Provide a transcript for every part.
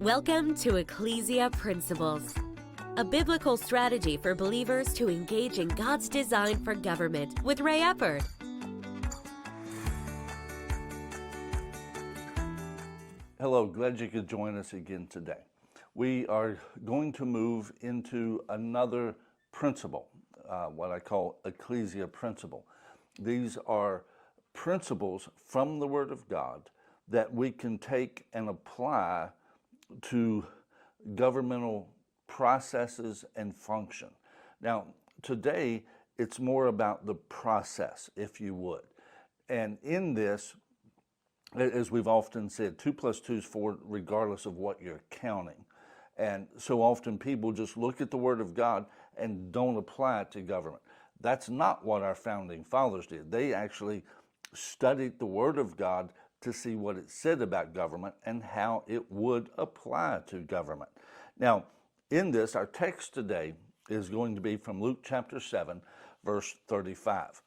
Welcome to Ecclesia Principles, a biblical strategy for believers to engage in God's design for government with Ray Eppard. Hello, glad you could join us again today. We are going to move into another principle, what I call Ecclesia principle. These are principles from the Word of God that we can take and apply to governmental processes and function. Now, today, it's more about the process, if you would. And in this, as we've often said, 2 plus 2 is 4, regardless of what you're counting. And so often people just look at the Word of God and don't apply it to government. That's not what our founding fathers did. They actually studied the Word of God to see what it said about government and how it would apply to government. Now, in this, our text today is going to be from Luke chapter 7, verse 35.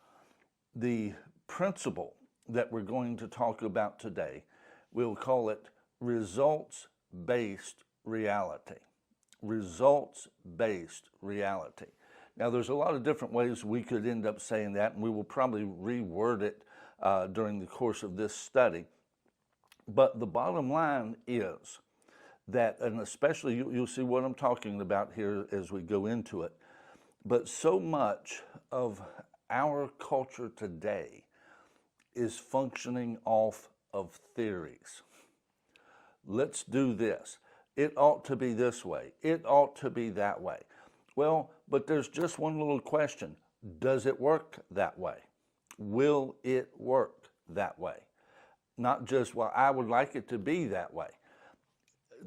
The principle that we're going to talk about today, we'll call it results-based reality. Results-based reality. Now, there's a lot of different ways we could end up saying that, and we will probably reword it during the course of this study. But the bottom line is that, and especially you'll see what I'm talking about here as we go into it, but so much of our culture today is functioning off of theories. Let's do this. It ought to be this way. It ought to be that way. Well, but there's just one little question. Does it work that way? Will it work that way? Not just, well, I would like it to be that way.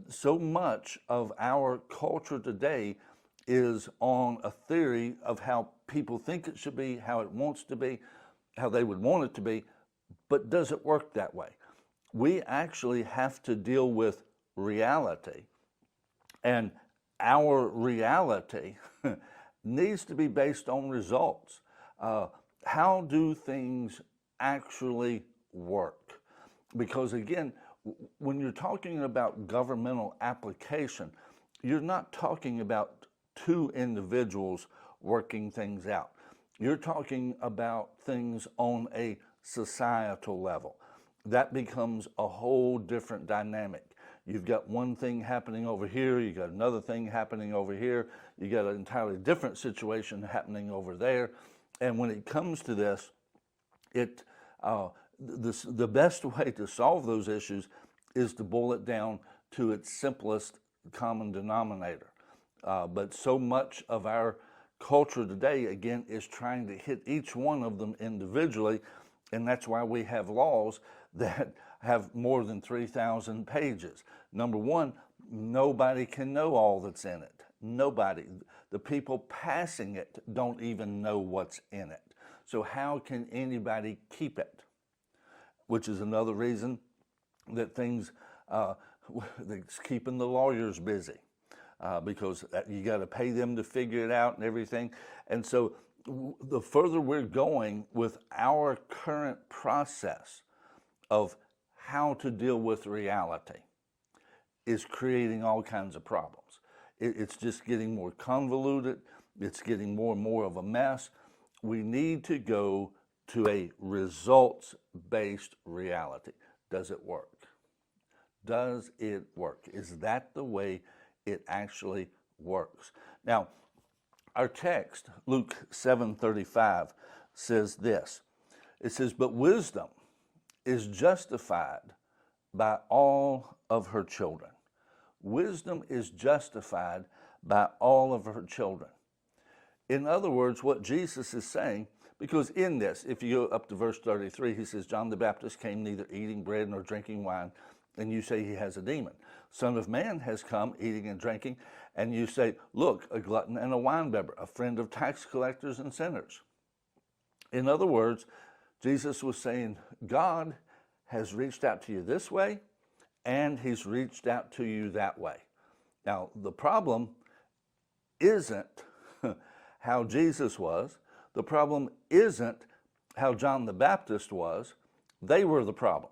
So much of our culture today is on a theory of how people think it should be, how it wants to be, how they would want it to be, but does it work that way? We actually have to deal with reality, and our reality needs to be based on results. How do things actually work? Because again, when you're talking about governmental application, you're not talking about two individuals working things out. You're talking about things on a societal level. That becomes a whole different dynamic. You've got one thing happening over here, you got another thing happening over here, you got an entirely different situation happening over there. And when it comes to this, the best way to solve those issues is to boil it down to its simplest common denominator. But so much of our culture today, again, is trying to hit each one of them individually, and that's why we have laws that have more than 3,000 pages. Number one, nobody can know all that's in it. Nobody. The people passing it don't even know what's in it. So how can anybody keep it? Which is another reason that things, that's keeping the lawyers busy. Because you got to pay them to figure it out and everything. And so the further we're going with our current process of how to deal with reality is creating all kinds of problems. It's just getting more convoluted. It's getting more and more of a mess. We need to go to a results-based reality. Does it work? Does it work? Is that the way it actually works? Now, our text, Luke 7:35, says this. It says, "But wisdom is justified by all of her children." Wisdom is justified by all of her children. In other words, what Jesus is saying, because in this, if you go up to verse 33, he says, "John the Baptist came neither eating bread nor drinking wine, and you say he has a demon. Son of Man has come eating and drinking, and you say, look, a glutton and a winebibber, a friend of tax collectors and sinners." In other words, Jesus was saying, God has reached out to you this way, and he's reached out to you that way. Now, the problem isn't how Jesus was. The problem isn't how John the Baptist was. They were the problem.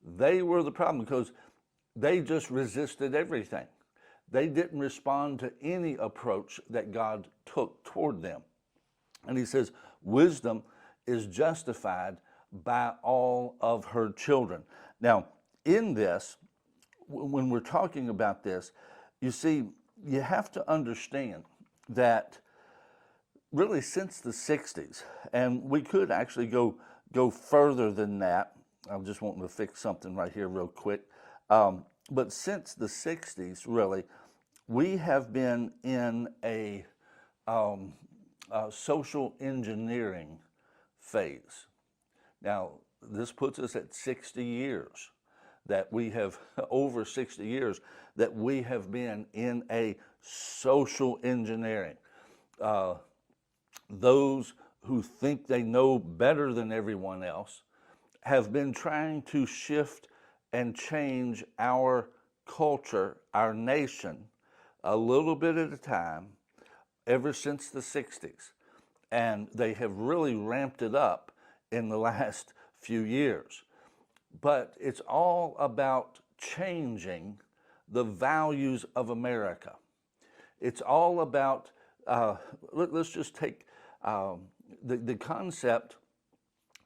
They were the problem because they just resisted everything. They didn't respond to any approach that God took toward them. And he says, wisdom is justified by all of her children. Now, in this, when we're talking about this, you see, you have to understand that really since the 60s, and we could actually go further than that. I'm just wanting to fix something right here real quick. But since the 60s, really, we have been in a social engineering phase. Now, this puts us at 60 years that we have, over 60 years, that we have been in a social engineering. Those who think they know better than everyone else have been trying to shift and change our culture, our nation, a little bit at a time, ever since the 60s. And they have really ramped it up in the last few years. But it's all about changing the values of America. It's all about, let's just take the concept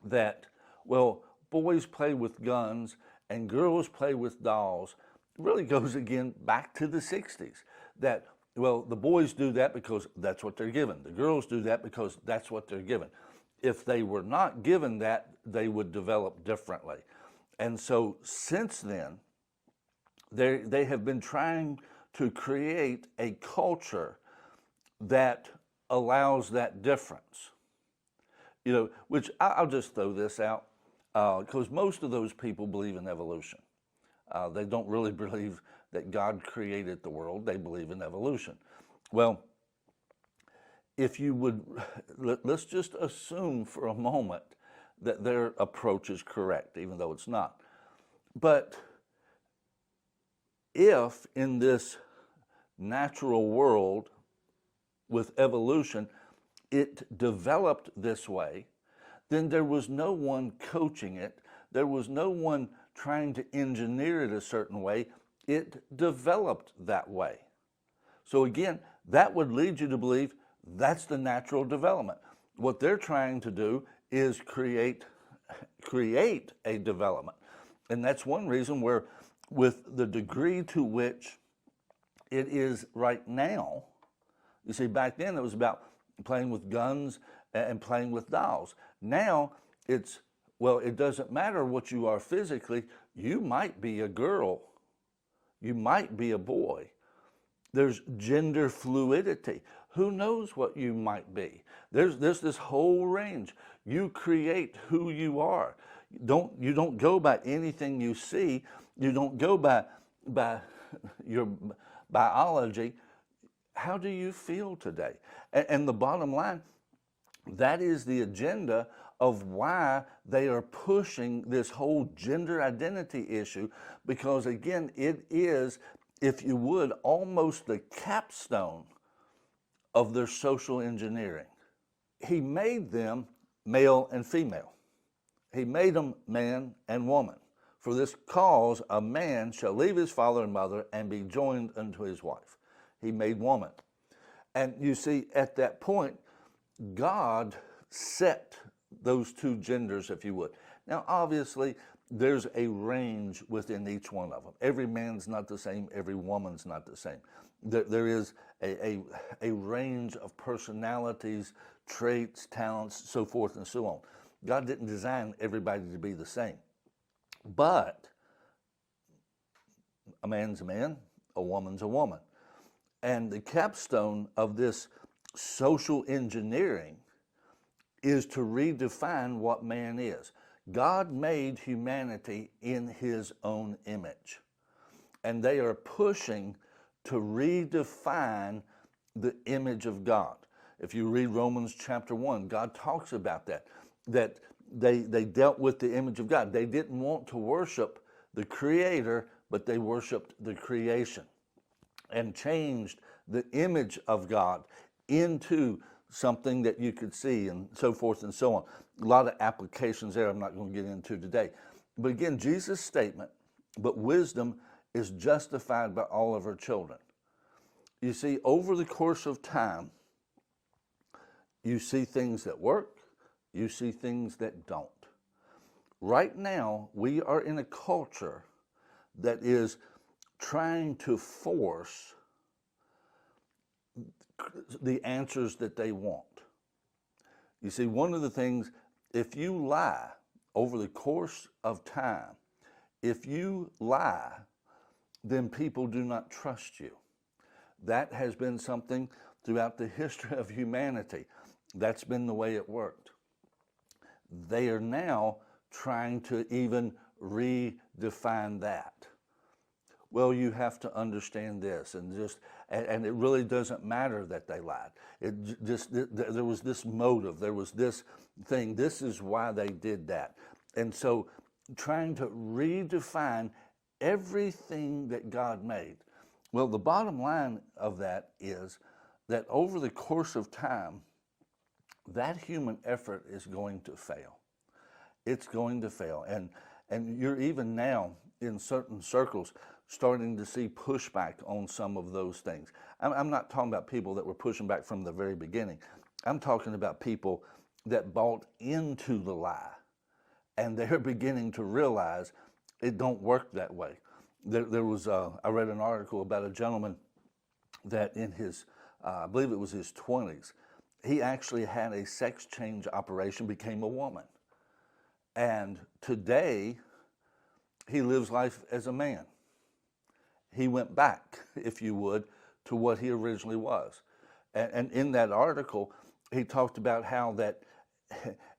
that, well, boys play with guns and girls play with dolls, really goes again back to the 60s. That, well, the boys do that because that's what they're given. The girls do that because that's what they're given. If they were not given that, they would develop differently. And so since then, they have been trying to create a culture that allows that difference. You know, which I'll just throw this out, because most of those people believe in evolution. They don't really believe that God created the world. They believe in evolution. Well, if you would, let's just assume for a moment that their approach is correct, even though it's not. But if in this natural world with evolution, it developed this way, then there was no one coaching it. There was no one trying to engineer it a certain way. It developed that way. So again, that would lead you to believe that's the natural development. What they're trying to do is create a development. And that's one reason where, with the degree to which it is right now, you see, back then it was about playing with guns and playing with dolls. Now it's, well, it doesn't matter what you are physically. You might be a girl. You might be a boy. There's gender fluidity. Who knows what you might be? There's this whole range. You create who you are. You don't go by anything you see. You don't go by your biology. How do you feel today? And the bottom line, that is the agenda of why they are pushing this whole gender identity issue, because again, it is, if you would, almost the capstone of their social engineering. He made them male and female. He made them man and woman. For this cause, a man shall leave his father and mother and be joined unto his wife. He made woman. And you see, at that point, God set those two genders, if you would. Now, obviously, there's a range within each one of them. Every man's not the same. Every woman's not the same. There is a range of personalities, traits, talents, so forth and so on. God didn't design everybody to be the same. But a man's a man, a woman's a woman. And the capstone of this social engineering is to redefine what man is. God made humanity in his own image. And they are pushing to redefine the image of God. If you read Romans chapter 1, God talks about that they dealt with the image of God. They didn't want to worship the Creator, but they worshiped the creation and changed the image of God into something that you could see, and so forth and so on. A lot of applications there I'm not going to get into today. But again, Jesus' statement, but wisdom is justified by all of her children. You see, over the course of time, you see things that work, you see things that don't. Right now, we are in a culture that is trying to force the answers that they want. You see, one of the things, if you lie over the course of time, if you lie, then people do not trust you. That has been something throughout the history of humanity. That's been the way it worked. They are now trying to even redefine that. Well, you have to understand this, and it really doesn't matter that they lied. There was this motive, there was this thing. This is why they did that. And so trying to redefine everything that God made. Well, the bottom line of that is that over the course of time, that human effort is going to fail. It's going to fail. And you're even now in certain circles starting to see pushback on some of those things. I'm not talking about people that were pushing back from the very beginning. I'm talking about people that bought into the lie, and they're beginning to realize it don't work that way. There was I read an article about a gentleman that in his, I believe it was his 20s, he actually had a sex change operation, became a woman. And today, he lives life as a man. He went back, if you would, to what he originally was. And in that article, he talked about how that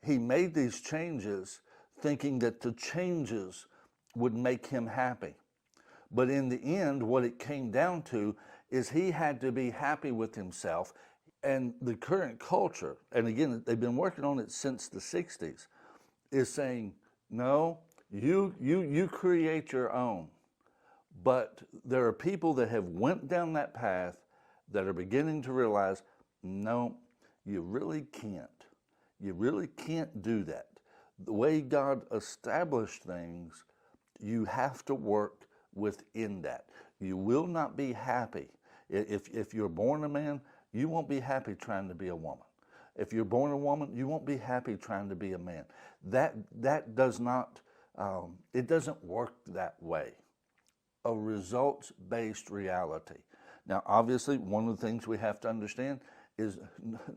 he made these changes thinking that the changes would make him happy. But in the end, what it came down to is he had to be happy with himself. And the current culture, and again, they've been working on it since the 60s, is saying, no, you create your own. But there are people that have went down that path that are beginning to realize, no, you really can't. You really can't do that. The way God established things, you have to work within that. You will not be happy. If you're born a man, you won't be happy trying to be a woman. If you're born a woman, you won't be happy trying to be a man. That does not, it doesn't work that way. A results-based reality. Now, obviously, one of the things we have to understand is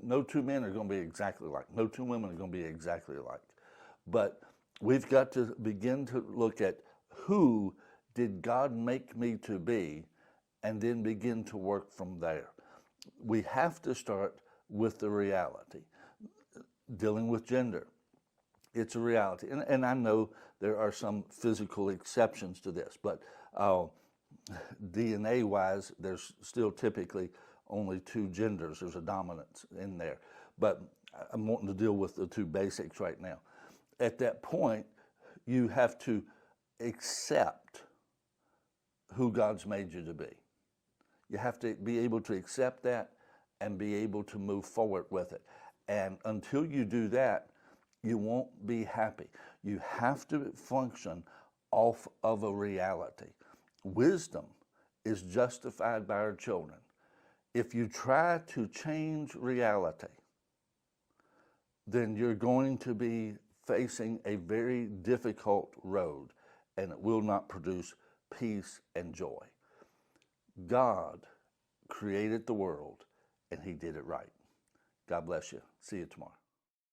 no two men are going to be exactly alike. No two women are going to be exactly alike. But we've got to begin to look at who did God make me to be, and then begin to work from there. We have to start with the reality. Dealing with gender, it's a reality. And I know there are some physical exceptions to this, but DNA-wise, there's still typically only two genders. There's a dominance in there. But I'm wanting to deal with the two basics right now. At that point, you have to accept who God's made you to be. You have to be able to accept that and be able to move forward with it. And until you do that, you won't be happy. You have to function off of a reality. Wisdom is justified by our children. If you try to change reality, then you're going to be facing a very difficult road, and it will not produce peace and joy. God created the world, and he did it right. God bless you. See you tomorrow.